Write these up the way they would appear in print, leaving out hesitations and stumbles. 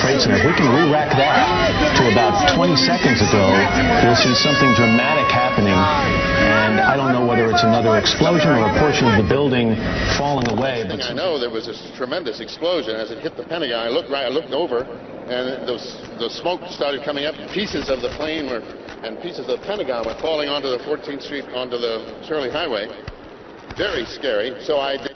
Trade Center. If we can re-rack that to about 20 seconds ago, you'll see something dramatic happening. And I don't know whether it's another explosion or a portion of the building falling away. But I know there was this tremendous explosion as it hit the Pentagon. I looked over, and the smoke started coming up. Pieces of the plane and pieces of the Pentagon were falling onto the 14th Street, onto the Shirley Highway. Very scary. So I did.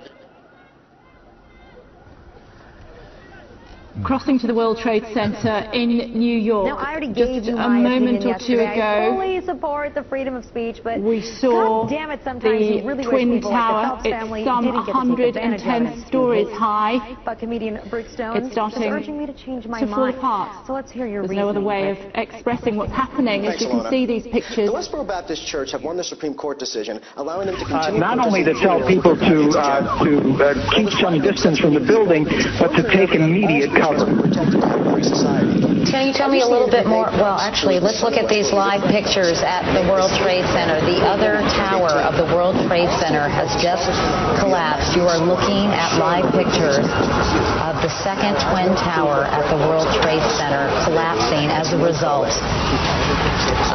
Crossing to the World Trade Center in New York. Now, I already gave you a moment or two yesterday. I ago. fully support the freedom of speech, but we saw God damn it, sometimes you really the Twin wish people Tower. like the Phelps family It's some didn't get to take advantage of 110 it. stories high. But comedian Bruce Stone It's starting is urging me to change my to fall mind. apart. So let's hear your There's no other way of expressing what's happening. As you can see these pictures. The Westboro Baptist Church have won the Supreme Court decision, allowing them to continue not only to tell people to keep some distance from the building, but to take immediate cover. Can you tell me a little bit more? Well, actually, let's look at these live pictures at the World Trade Center. The other tower of the World Trade Center has just collapsed. You are looking at live pictures of the second Twin Tower at the World Trade Center collapsing as a result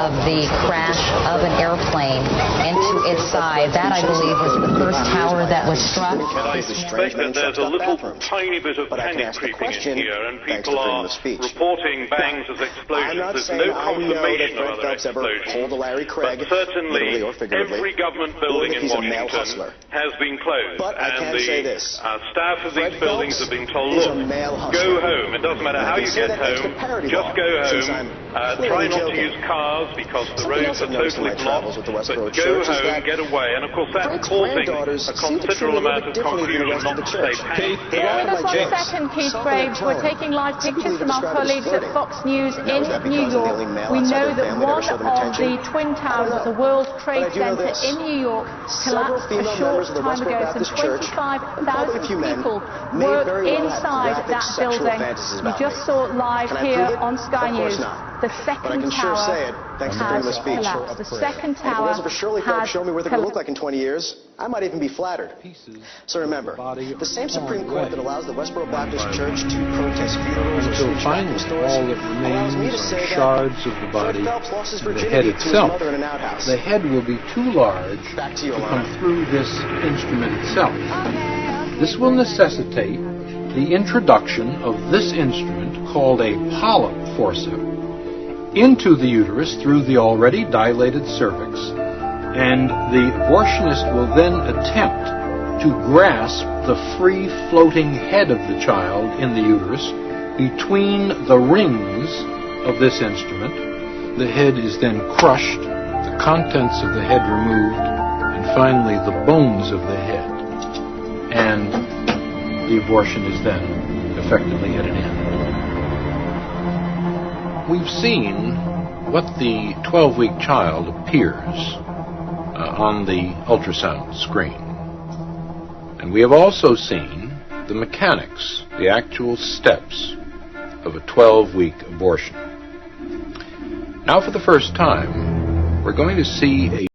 of the crash of an airplane into its side. That, I believe, was the first tower that was struck. I suspect that there's a little tiny bit of panic creeping in here, and people are reporting bangs as explosions. There's no confirmation of other explosions, but certainly every government building in Washington has been closed, and the staff of these buildings have been told, look, go home. It doesn't matter how you get home, just go home. Try not to use cars because the roads are totally blocked, but go home, get away. And of course that's causing a considerable amount of confusion, not to say panic. With us 1 second, Keith Graves. We're taking live pictures from our colleagues at Fox News in New York. We know that one of the Twin Towers of the World Trade Center in New York collapsed a short time ago. Some 25,000 people were inside that building. We just saw it live here on Sky News. The second tower has collapsed. The second tower has collapsed. Show me what they're going to look like in 20 years. I might even be flattered. So remember, the same Supreme Court that allows the Westboro Baptist Church to protest funerals until finally all that remains are shards of the body and the head itself. The head will be too large to come through this instrument itself. This will necessitate the introduction of this instrument called a polyp forceps into the uterus through the already dilated cervix, and the abortionist will then attempt to grasp the free-floating head of the child in the uterus between the rings of this instrument. The head is then crushed, the contents of the head removed, and finally the bones of the head. And the abortion is then effectively at an end. We've seen what the 12-week child appears on the ultrasound screen. And we have also seen the mechanics, the actual steps of a 12-week abortion. Now, for the first time, we're going to see a